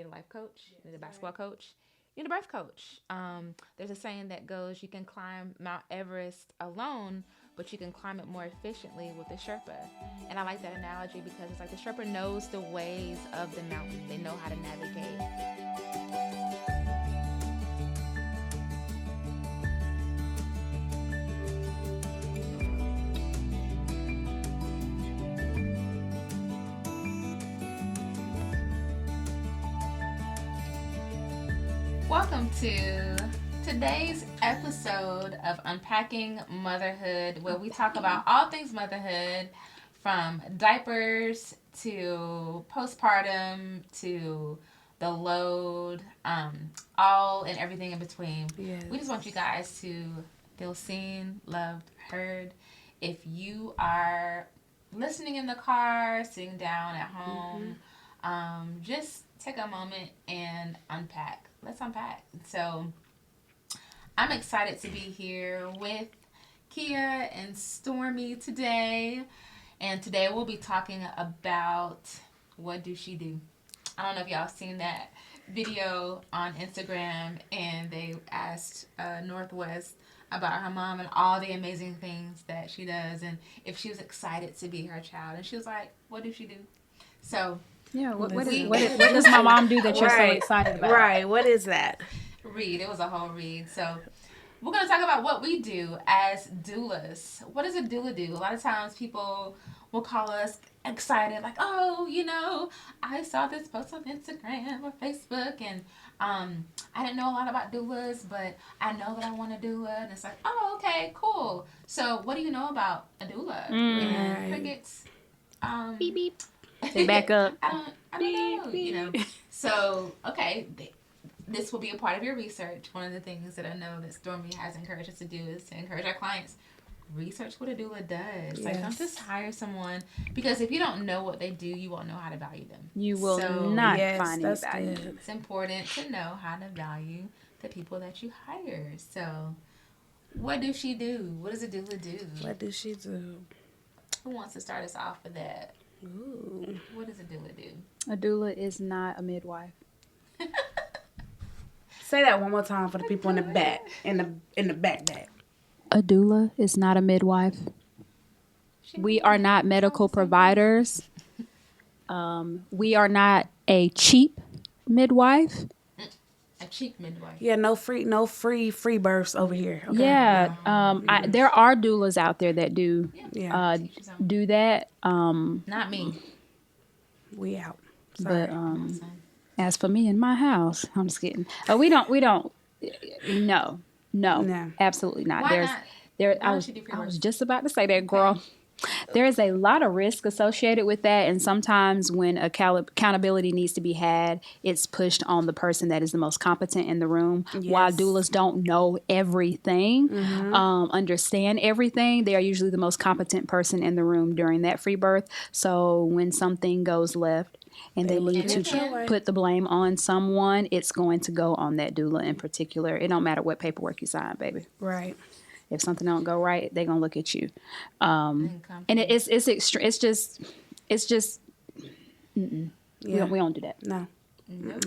need a life coach, you need a basketball coach, you need a birth coach. There's a saying that goes, you can climb Mount Everest alone, but you can climb it more efficiently with a Sherpa. And I like that analogy because it's like the Sherpa knows the ways of the mountain. They know how to navigate. Welcome to today's episode of Unpacking Motherhood, where we talk about all things motherhood, from diapers to postpartum to the load, all and everything in between. Yes. We just want you guys to feel seen, loved, heard. If you are listening in the car, sitting down at home, just take a moment and unpack. Let's unpack. So I'm excited to be here with Kia and Stormy today. And today we'll be talking about what do she do. I don't know if y'all seen that video on Instagram, and they asked Northwest about her mom and all the amazing things that she does, and if she was excited to be her child. And she was like, what does she do? So yeah, what does my mom do that you're so excited about? Right, what is that? Read. It was a whole read. So we're going to talk about what we do as doulas. What does a doula do? A lot of times people will call us excited, like, oh, I saw this post on Instagram or Facebook, and I didn't know a lot about doulas, but I know that I want a doula. And it's like, oh, okay, cool. So what do you know about a doula? And crickets. Beep, beep. They back up. I don't know. So, okay, this will be a part of your research. One of the things that I know that Stormy has encouraged us to do is to encourage our clients, research what a doula does. Yes. Like, don't just hire someone, because if you don't know what they do, you won't know how to value them. You will not find any value. It's important to know how to value the people that you hire. So, what does she do? What does a doula do? What does she do? Who wants to start us off with that? Ooh. What does a doula do? A doula is not a midwife. Say that one more time for the people in the back. In the back. A doula is not a midwife. We are not medical providers. We are not a cheap midwife. A cheap midwife. Yeah, no free births over here. Okay. Yeah, there are doulas out there that do do that. Not me. We out. Sorry. But as for me and my house, I'm just kidding. We don't. No, absolutely not. Why not? I was just about to say that, girl. Okay. There is a lot of risk associated with that, and sometimes when accountability needs to be had, it's pushed on the person that is the most competent in the room. Yes. While doulas don't know everything, understand everything, they are usually the most competent person in the room during that free birth. So when something goes left and they need to put the blame on someone, it's going to go on that doula in particular. It don't matter what paperwork you sign, baby. Right. If something don't go right, they're gonna look at you, and it's extreme. It's just. Yeah. We don't do that. No,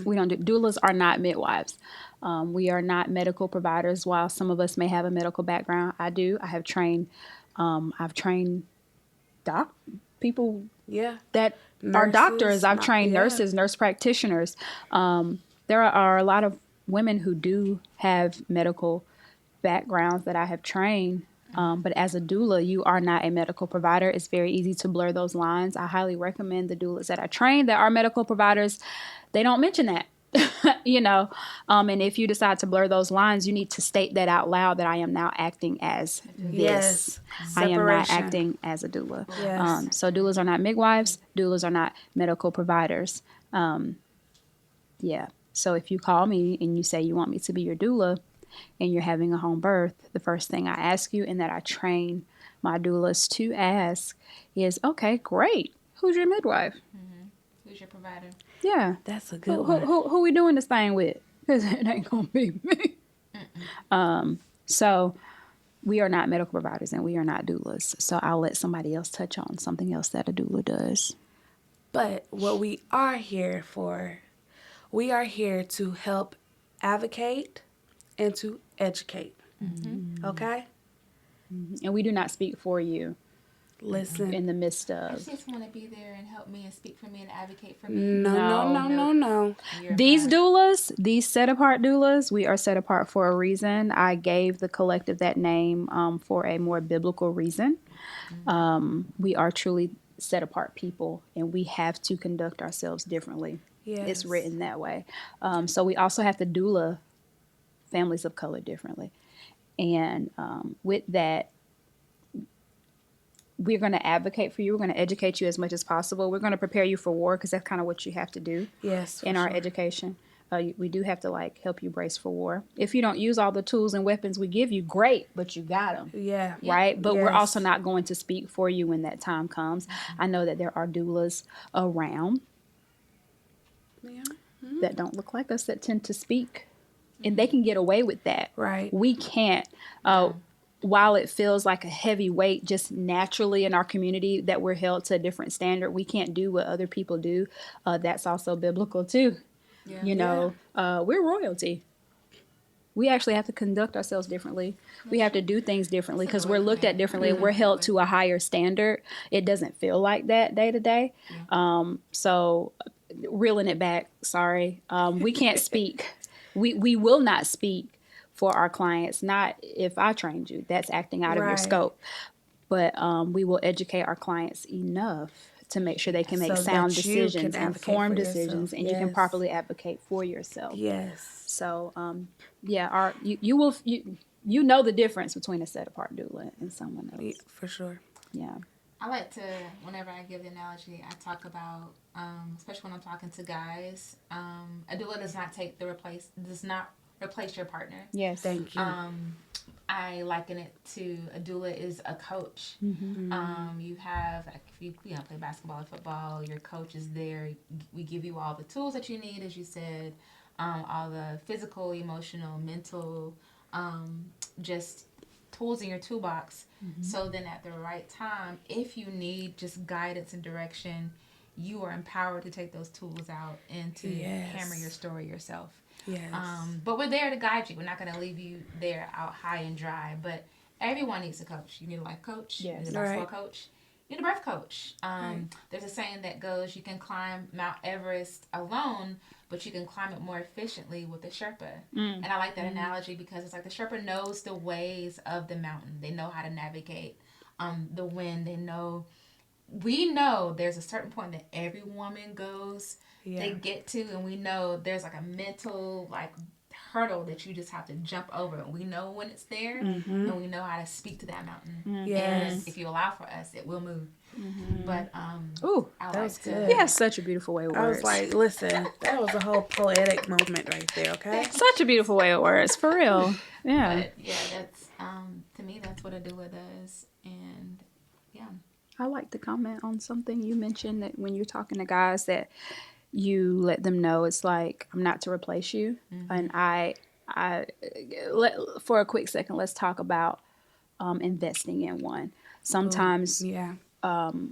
we don't do. Doulas are not midwives. We are not medical providers. While some of us may have a medical background, I do. I have trained. I've trained people. Yeah. That nurses, are doctors. I've trained nurses, nurse practitioners. There are a lot of women who do have medical backgrounds that I have trained, but as a doula, you are not a medical provider. It's very easy to blur those lines. I highly recommend the doulas that I train that are medical providers. They don't mention that, and if you decide to blur those lines, you need to state that out loud, that I am now acting as this. I am not acting as a doula. Yes. So doulas are not midwives. Doulas are not medical providers. So if you call me and you say you want me to be your doula, and you're having a home birth, the first thing I ask you, and that I train my doulas to ask, is, okay, great. Who's your midwife? Mm-hmm. Who's your provider? Yeah. That's a good one. Who we doing this thing with? Because it ain't going to be me. So we are not medical providers and we are not doulas. So I'll let somebody else touch on something else that a doula does. But what we are here for, We are here to help advocate and to educate. Okay? And we do not speak for you Listen. in the midst I of. just want to be there and help me and speak for me and advocate for me. No. You're These fine. doulas, these set apart doulas, we are set apart for a reason. I gave the collective that name for a more biblical reason. We are truly set apart people, and we have to conduct ourselves differently. Yes. It's written that way. So we also have to doula families of color differently. And with that, we're going to advocate for you. We're going to educate you as much as possible. We're going to prepare you for war because that's kind of what you have to do Yes. in our education. We do have to like help you brace for war. If you don't use all the tools and weapons we give you, great, but you got them. Yeah. Right? But we're Yes. also not going to speak for you when that time comes. I know that there are doulas around Yeah. that don't look like us that tend to speak, and they can get away with that. Right. We can't. While it feels like a heavy weight just naturally in our community that we're held to a different standard, we can't do what other people do. That's also biblical too. Yeah. You know, we're royalty. We actually have to conduct ourselves differently. We have to do things differently because we're looked at differently and we're held to a higher standard. It doesn't feel like that day to day. So reeling it back, sorry. We can't speak. We will not speak for our clients. Not if I trained you. That's acting out of your Right. scope. But we will educate our clients enough to make sure they can make So sound that you can decisions, advocate informed for yourself. decisions, and you can Yes. properly advocate for yourself. Yes. So, yeah, you know the difference between a set apart doula and someone else. Yeah, for sure. Yeah. I like to, whenever I give the analogy, I talk about, especially when I'm talking to guys, a doula does not replace your partner. Yes. Thank you. I liken it to a doula is a coach. You have, like, if you play basketball or football, your coach is there. We give you all the tools that you need, as you said, all the physical, emotional, mental, just tools in your toolbox. So then at the right time, if you need just guidance and direction, you are empowered to take those tools out and to hammer your story yourself. Yes. But we're there to guide you. We're not going to leave you there out high and dry. But everyone needs a coach. You need a life coach. Yes. You need a basketball coach. You need a birth coach. There's a saying that goes, you can climb Mount Everest alone, but you can climb it more efficiently with a Sherpa. And I like that analogy because it's like the Sherpa knows the ways of the mountain. They know how to navigate the wind. We know there's a certain point that every woman goes, they get to, and we know there's like a mental hurdle that you just have to jump over. And we know when it's there, and we know how to speak to that mountain. Yes. And if you allow for us, it will move. But Ooh, I that like was to. good. you have such a beautiful way with I words. was like, listen, that was a whole poetic moment right there, okay? Such a beautiful way with words, for real. Yeah. But yeah, that's to me that's what a doula does, and yeah. I like to comment on something you mentioned that when you're talking to guys that you let them know it's like I'm not to replace you, and for a quick second let's talk about investing in one. Sometimes Yeah.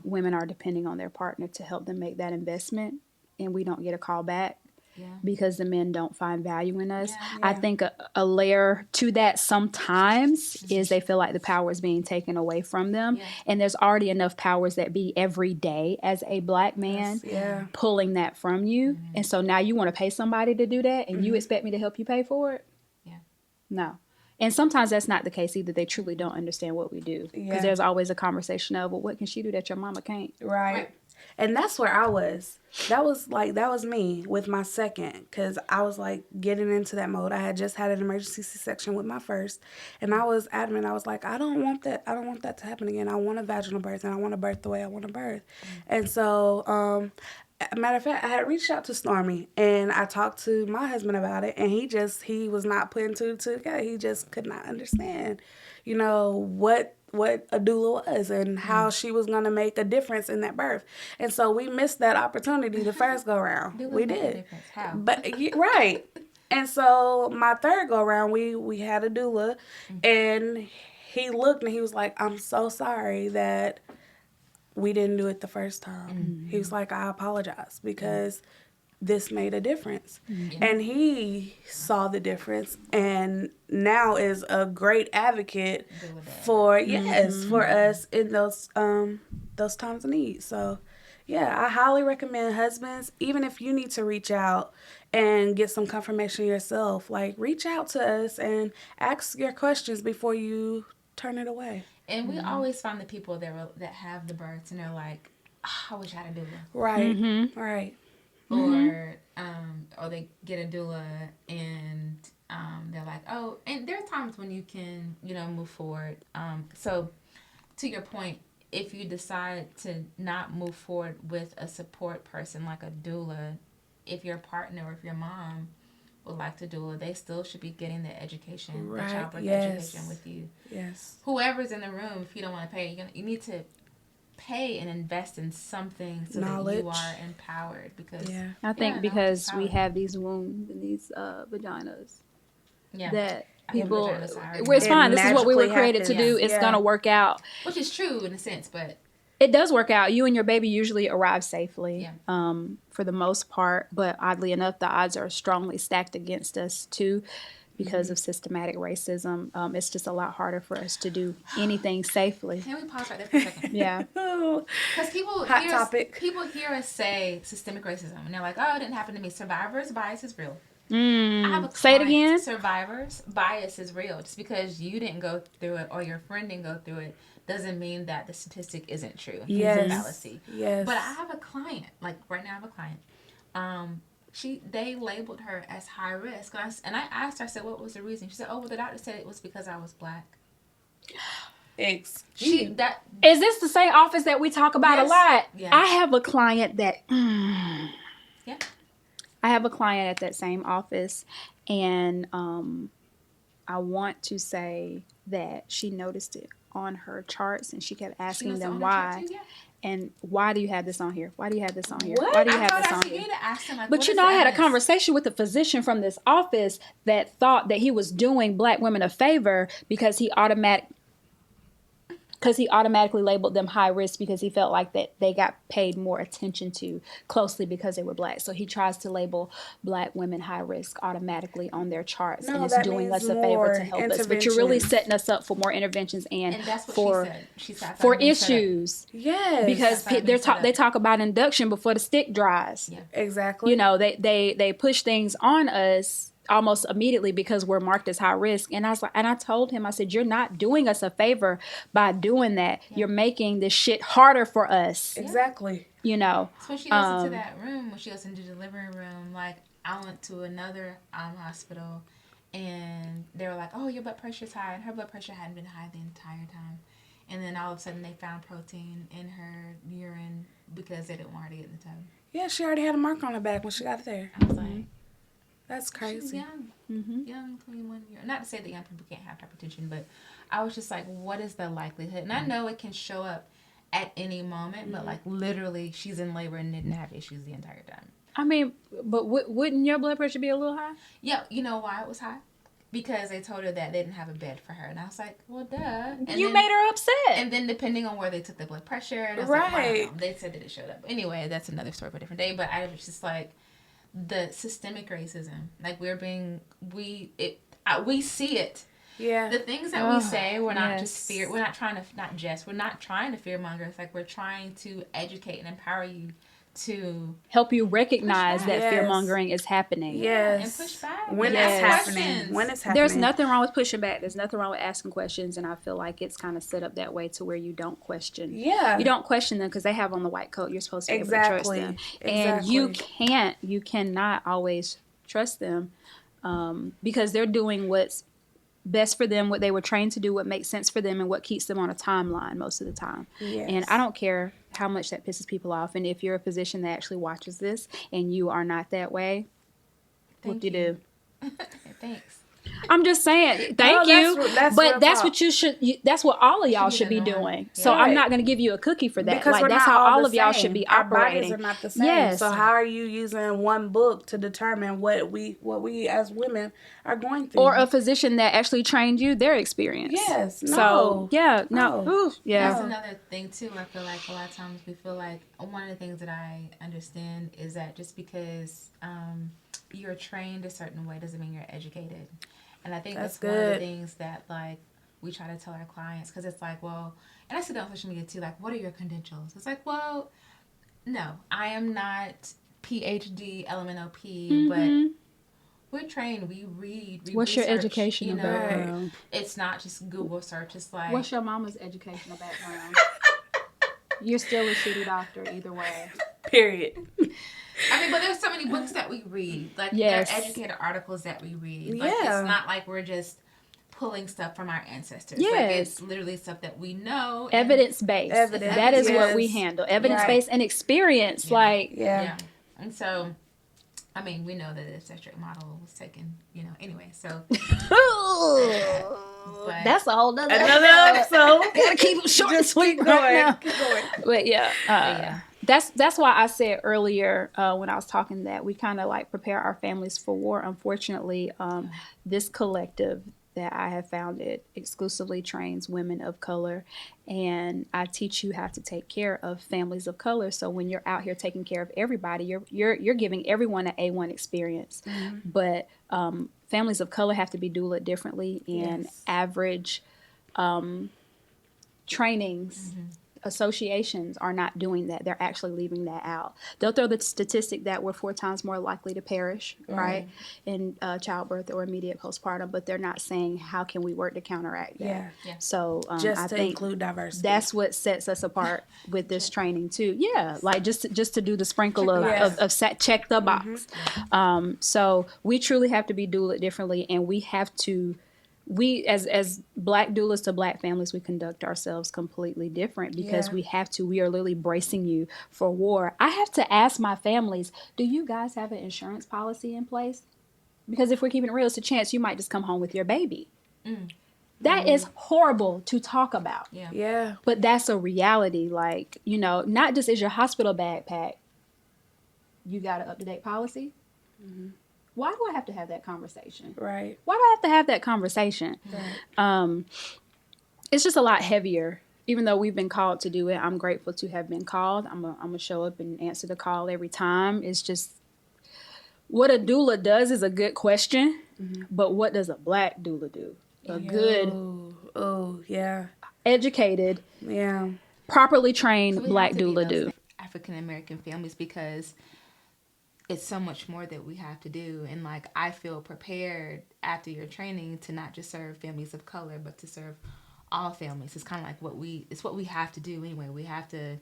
women are depending on their partner to help them make that investment, and we don't get a call back. Yeah. Because the men don't find value in us. Yeah. I think a layer to that sometimes is they feel like the power is being taken away from them. Yeah. And there's already enough powers that be every day as a black man Yeah. pulling that from you. And so now you want to pay somebody to do that and you expect me to help you pay for it? Yeah. No. And sometimes that's not the case either. They truly don't understand what we do. Because Yeah. there's always a conversation of, well, what can she do that your mama can't? Right. And that's where I was. That was me with my second, because I was like getting into that mode. I had just had an emergency C-section with my first, and I was adamant. I was like, I don't want that to happen again. I want a vaginal birth, and I want to birth the way I want to birth. And so, matter of fact, I had reached out to Stormy, and I talked to my husband about it, and he was not putting two together. He just could not understand, what a doula was and how she was going to make a difference in that birth. And so we missed that opportunity the first go round. We did. How? But right. And so my third go round, we had a doula, and he looked and he was like, I'm so sorry that we didn't do it the first time. He was like, I apologize because this made a difference. And he saw the difference and now is a great advocate for for us in those times of need. So yeah, I highly recommend husbands, even if you need to reach out and get some confirmation yourself, like reach out to us and ask your questions before you turn it away. And we always find the people that have the births and they're like, I wish I had a doula. Right. Right. Or they get a doula and they're like, oh, and there are times when you can, move forward. So to your point, if you decide to not move forward with a support person like a doula, if your partner or if your mom would like to doula, they still should be getting the education, the childbirth education with you. Yes. Whoever's in the room, if you don't want to pay, you need to pay and invest in something so that you are empowered. Because I think because we have these wombs and these vaginas that people, it's fine. This is what we were created to do. It's gonna work out, which is true in a sense, but it does work out. You and your baby usually arrive safely, for the most part. But oddly enough, the odds are strongly stacked against us too. Because of systematic racism, it's just a lot harder for us to do anything safely. Can we pause right there for a second? Yeah. Because people hear us say systemic racism, and they're like, oh, it didn't happen to me. Survivor's bias is real. I have a client, say it again. Survivor's bias is real. Just because you didn't go through it or your friend didn't go through it doesn't mean that the statistic isn't true. Yes. It's a fallacy. Yes. But I have a client, like right now I have a client. They labeled her as high risk. And I asked her, I said, what was the reason? She said, oh, well, the doctor said it was because I was black. Is this the same office that we talk about a lot? Yeah. I have a client that... Yeah. I have a client at that same office, and I want to say that she noticed it on her charts, and she kept asking them why. And why do you have this on here? Why do you have this on here? What? Why do you have this on here? But I had a conversation with a physician from this office that thought that he was doing black women a favor because he automatically labeled them high risk because he felt like that they got paid more attention to closely because they were black. So he tries to label black women high risk automatically on their charts, and it's doing us a favor to help us. But you're really setting us up for more interventions and that's what for she said. For issues. Yes, because they talk about induction before the stick dries. Yeah, exactly. They push things on us almost immediately because we're marked as high risk. And I told him, I said, you're not doing us a favor by doing that. You're making this shit harder for us. Exactly. So when she goes into that room, when she goes into the delivery room, like I went to another hospital and they were like, oh, your blood pressure's high. And her blood pressure hadn't been high the entire time. And then all of a sudden they found protein in her urine because they didn't want her to get in the tub. Yeah, she already had a mark on her back when she got there. I was like, that's crazy. She's young, young, 21 years. Not to say that young people can't have hypertension, but I was just like, what is the likelihood? And I know it can show up at any moment, but like literally she's in labor and didn't have issues the entire time. I mean, but wouldn't your blood pressure be a little high? Yeah, you know why it was high? Because they told her that they didn't have a bed for her. And I was like, well, duh. And made her upset. And then depending on where they took the blood pressure, and I was right. like, wow, they said that it showed up. Anyway, that's another story for a different day. But I was just like, the systemic racism, like we see it. Yeah. The things that we say, we're not we're not trying to fear monger. It's like we're trying to educate and empower you to help you recognize that fear mongering is happening. Yes. And push back. When it's happening. When it's happening. There's nothing wrong with pushing back. There's nothing wrong with asking questions, and I feel like it's kind of set up that way to where you don't question. Yeah. You don't question them because they have on the white coat. You're supposed to be able to trust them. And you cannot always trust them because they're doing what's best for them, what they were trained to do, what makes sense for them, and what keeps them on a timeline most of the time. Yes. And I don't care how much that pisses people off. And if you're a physician that actually watches this and you are not that way, what do you do? Thanks. I'm just saying, thank No, you. that's But real that's talk. what you should. That's what all of y'all be should the be norm. doing. Yeah. So I'm Right. not going to give you a cookie for that. Because Like we're that's not how all the of y'all same. should be Our operating. bodies are not the same. Yes. So how are you using one book to determine what we as women are going through? Or a physician that actually trained you, their experience. Yes. So No. yeah, No. Ooh, yeah. That's another thing too. I feel like a lot of times we feel like one of the things that I understand is that just because you're trained a certain way doesn't mean you're educated. And I think that's one of the good. things that like we try to tell our clients, because it's like, well, and I see that on social media too. Like, what are your credentials? It's like, well, no, I am not PhD, LMNOP, but we're trained. We read. We What's research, your educational you know? background? It's not just Google search. It's like, What's your mama's educational background? You're still a shitty doctor either way. Period. I mean, but there's so many books that we read. Like, Yes. there are educated articles that we read. Like, Yeah. it's not like we're just pulling stuff from our ancestors. Yes. Like, it's literally stuff that we know. and- Evidence-based. Evidence, That is what we yes. handle. Evidence-based and experience. Like, Yeah. Yeah. And so, I mean, we know that the obstetric model was taken, you know, anyway. So, but that's a whole nother Another episode. Gotta keep them short and Just sweet keep right going. now. Keep going. But yeah, yeah. that's why I said earlier when I was talking that we kind of like prepare our families for war. Unfortunately, this collective that I have founded exclusively trains women of color, and I teach you how to take care of families of color. So when you're out here taking care of everybody, you're giving everyone an A1 experience. But families of color have to be doula differently, and Yes. average trainings associations are not doing that. They're actually leaving that out. They'll throw the statistic that we're 4 times more likely to perish, right, in childbirth or immediate postpartum, but they're not saying how can we work to counteract that. Yeah. So Just I to think include diversity. that's what sets us apart with this training too. Yeah, like just to do the sprinkle of, Yes. check the box. So we truly have to be doula differently, and we have to. We as Black doulas to Black families, we conduct ourselves completely different because Yeah. we are literally bracing you for war. I have to ask my families, do you guys have an insurance policy in place? Because if we're keeping it real, it's a chance you might just come home with your baby. That is horrible to talk about. yeah. Yeah. But that's a reality. Like, you know, not just is your hospital bag packed, you got an up-to-date policy? Why do I have to have that conversation? Right. Why do I have to have that conversation? It's just a lot heavier. Even though we've been called to do it, I'm grateful to have been called. I'm gonna show up and answer the call every time. It's just what a doula does is a good question, but what does a Black doula do? A good, Oh, yeah. educated, Yeah. properly trained So we Black have to be doula those do. African American families, because it's so much more that we have to do. And like, I feel prepared after your training to not just serve families of color, but to serve all families. It's kind of like it's what we have to do anyway. We have to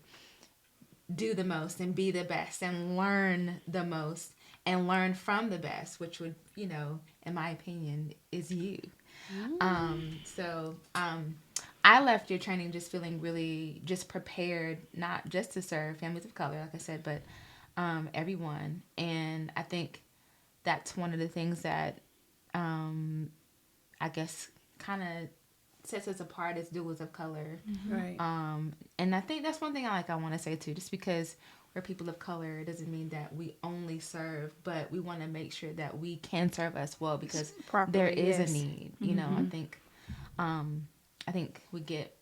do the most and be the best and learn the most and learn from the best, which would, you know, in my opinion, is you. I left your training just feeling really just prepared, not just to serve families of color, like I said, but everyone. And I think that's one of the things that I guess kind of sets us apart as doulas of color. Right. And I think that's one thing I want to say too, just because we're people of color, it doesn't mean that we only serve, but we want to make sure that we can serve as well, because Properly, there is yes. a need. You know, I think we get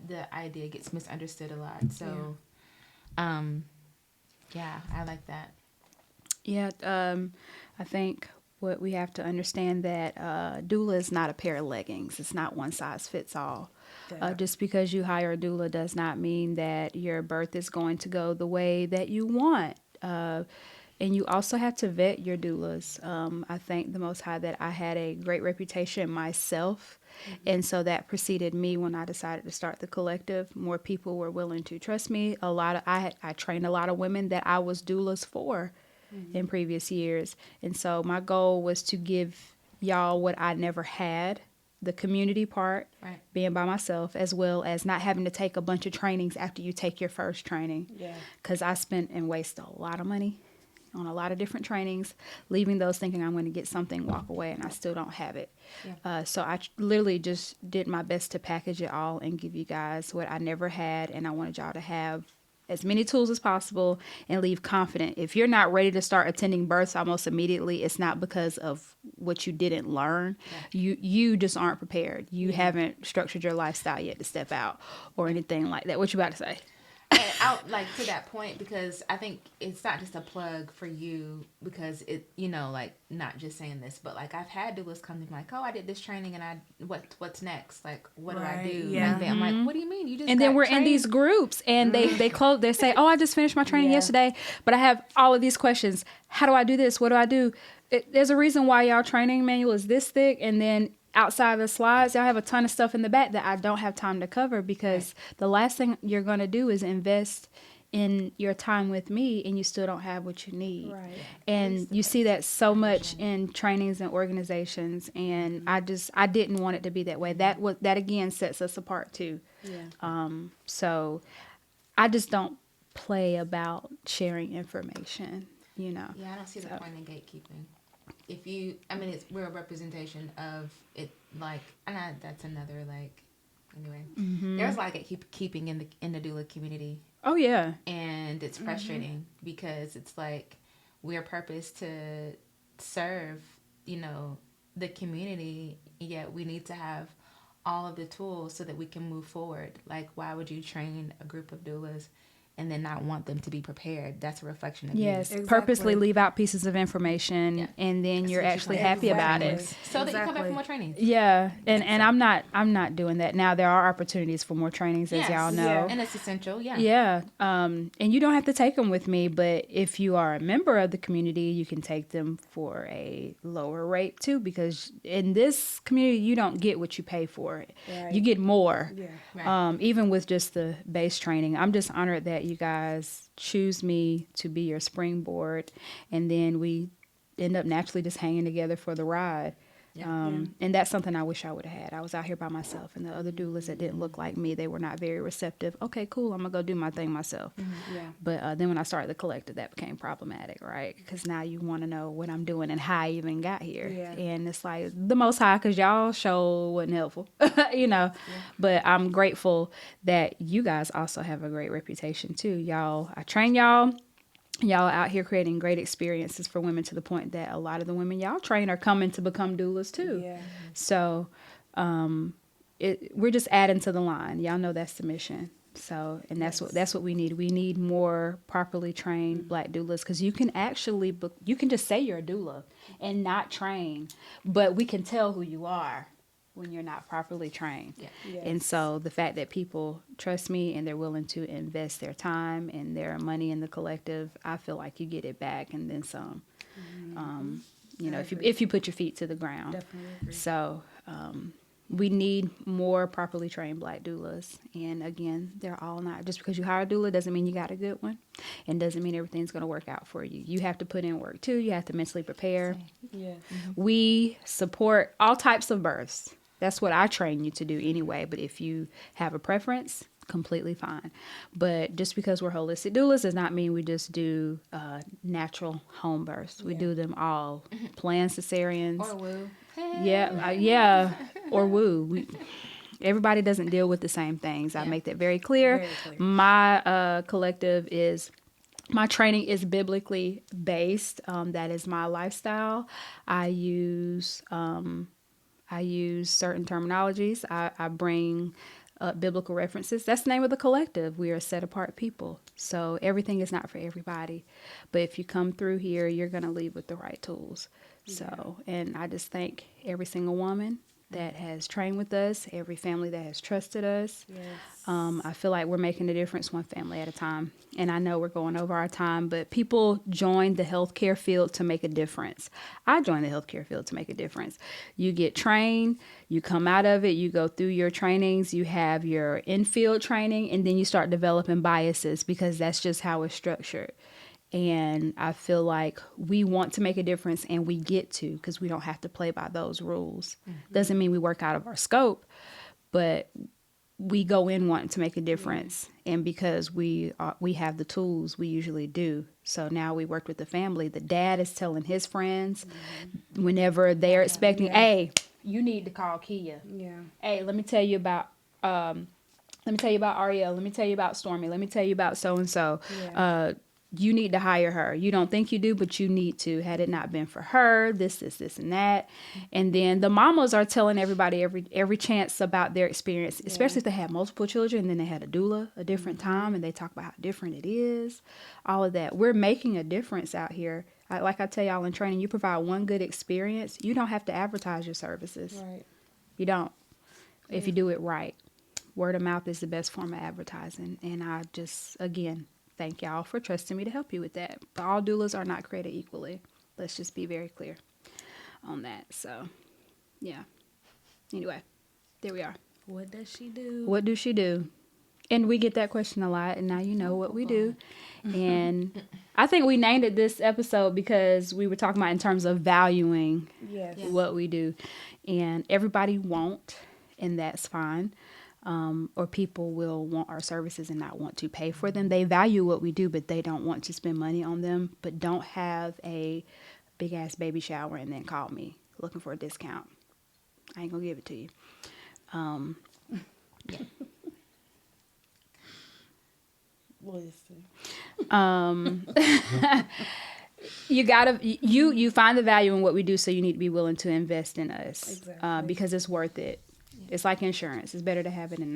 the idea gets misunderstood a lot. So, yeah, I like that. Yeah, I think what we have to understand that doula is not a pair of leggings. It's not one size fits all. Just because you hire a doula does not mean that your birth is going to go the way that you want. And you also have to vet your doulas. I thank the Most High that I had a great reputation myself. And so that preceded me when I decided to start the collective. More people were willing to trust me. I trained a lot of women that I was doulas for in previous years. And so my goal was to give y'all what I never had, the community part, Right. being by myself, as well as not having to take a bunch of trainings after you take your first training. Yeah. Because I spent and wasted a lot of money on a lot of different trainings, leaving those thinking I'm going to get something, walk away, and I still don't have it. So I literally just did my best to package it all and give you guys what I never had, and I wanted y'all to have as many tools as possible and leave confident. If you're not ready to start attending births almost immediately, it's not because of what you didn't learn. You just aren't prepared. You haven't structured your lifestyle yet to step out or anything like that. What you about to say? And out like to that point, because I think it's not just a plug for you, because it, you know, like not just saying this, but like I've had doulas come to me like, oh, I did this training and what's next? Like, what do I do? Yeah. Like, I'm like, what do you mean? You just And then got we're trained? in these groups and they close, they say, oh, I just finished my training yesterday, but I have all of these questions. How do I do this? What do I do? There's a reason why y'all training manual is this thick, and then outside of the slides, y'all have a ton of stuff in the back that I don't have time to cover, because the last thing you're going to do is invest in your time with me and you still don't have what you need. Right. And you see that so much in trainings and organizations, and I didn't want it to be that way. That again sets us apart too. Yeah. So I just don't play about sharing information, you know. Yeah, I don't see the point in gatekeeping. If you, I mean, we're a representation of it, like, and that's another, like, anyway. There's a lot of gatekeeping in the doula community, Oh yeah. and it's frustrating because it's like we're purposed to serve, you know, the community, yet we need to have all of the tools so that we can move forward. Like, why would you train a group of doulas and then not want them to be prepared? That's a reflection of Yes, you. purposely leave out pieces of information, and then you're what you actually plan. happy about it. So that you come back for more training. Yeah, and I'm not doing that now. There are opportunities for more trainings, as y'all know. Yeah. And it's essential, Yeah, and you don't have to take them with me, but if you are a member of the community, you can take them for a lower rate too, because in this community, you don't get what you pay for. Right. You get more, Yeah. Right. even with just the base training. I'm just honored that you guys choose me to be your springboard, and then we end up naturally just hanging together for the ride. And that's something I wish I would have had. I was out here by myself, and the other doulas that didn't look like me, they were not very receptive. Okay, cool, I'm gonna go do my thing myself. Yeah. But then when I started the collective, that became problematic, right? Because now you want to know what I'm doing and how I even got here. Yeah. And it's like the most high, because y'all show wasn't helpful, you know. But I'm grateful that you guys also have a great reputation too. Y'all, I train y'all. Y'all out here creating great experiences for women, to the point that a lot of the women y'all train are coming to become doulas too. Yeah. So we're just adding to the line. Y'all know that's the mission. So, and that's what we need. We need more properly trained Black doulas, because you can actually you can just say you're a doula and not train, but we can tell who you are when you're not properly trained. Yeah. Yes. And so the fact that people trust me and they're willing to invest their time and their money in the collective, I feel like you get it back and then some. You know, if you put your feet to the ground. Definitely agree. So we need more properly trained Black doulas. And again, they're all not. Just because you hire a doula doesn't mean you got a good one, and doesn't mean everything's going to work out for you. You have to put in work too. You have to mentally prepare. Yeah. We support all types of births. That's what I train you to do anyway. But if you have a preference, completely fine. But just because we're holistic doulas does not mean we just do natural home births. We do them all. Planned cesareans. Or woo. Yeah, or woo. Everybody doesn't deal with the same things. I make that very clear. Very clear. My collective is, my training is biblically based. That is my lifestyle. I use certain terminologies. I bring biblical references. That's the name of the collective. We are a set apart people. So everything is not for everybody. But if you come through here, you're going to leave with the right tools. So, and I just thank every single woman that has trained with us, every family that has trusted us. Yes. I feel like we're making a difference one family at a time. And I know we're going over our time, but people join the healthcare field to make a difference. I joined the healthcare field to make a difference. You get trained, you come out of it, you go through your trainings, you have your in-field training, and then you start developing biases, because that's just how it's structured. And I feel like we want to make a difference, and we get to, because we don't have to play by those rules. Doesn't mean we work out of our scope, but we go in wanting to make a difference, and because we have the tools, we usually do. So now we worked with the family. The dad is telling his friends whenever they're expecting, hey, you need to call Kia. Yeah. Hey, let me tell you about Ariel. Let me tell you about Stormy. Let me tell you about so and so. You need to hire her. You don't think you do, but you need to. Had it not been for her, this, and that. And then the mamas are telling everybody every chance about their experience, especially if they have multiple children and then they had a doula a different time and they talk about how different it is. All of that. We're making a difference out here. Like I tell y'all in training, you provide one good experience, you don't have to advertise your services. Right. You don't. If you do it right. Word of mouth is the best form of advertising. And I just, again, thank y'all for trusting me to help you with that. But all doulas are not created equally. Let's just be very clear on that. So, yeah. Anyway, there we are. What does she do? What does she do? And we get that question a lot, and now you know what we do. And I think we named it this episode because we were talking about in terms of valuing what we do. And everybody won't, and that's fine. Or people will want our services and not want to pay for them. They value what we do, but they don't want to spend money on them. But don't have a big ass baby shower and then call me looking for a discount. I ain't gonna give it to you. Listen. You gotta you find the value in what we do, so you need to be willing to invest in us. Exactly. Because it's worth it. It's like insurance. It's better to have it and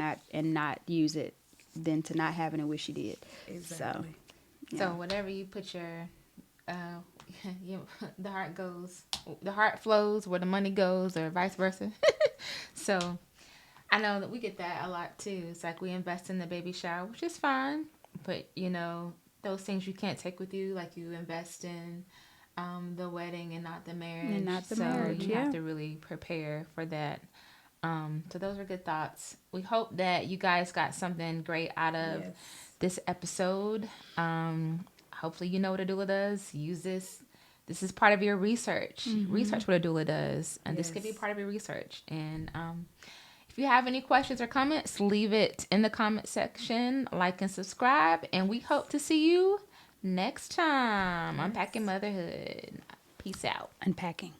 not use it than to not have it and wish you did. Exactly. So whatever you put your, the heart flows where the money goes, or vice versa. So I know that we get that a lot too. It's like we invest in the baby shower, which is fine, but those things you can't take with you, like you invest in the wedding and not the marriage. And not the so marriage, you have to really prepare for that. So those are good thoughts. We hope that you guys got something great out of this episode. Hopefully you know what a doula does. Use this. This is part of your research. Research what a doula does. And this could be part of your research. And if you have any questions or comments, leave it in the comment section. Like and subscribe. And we hope to see you next time. Unpacking Motherhood. Peace out. Unpacking.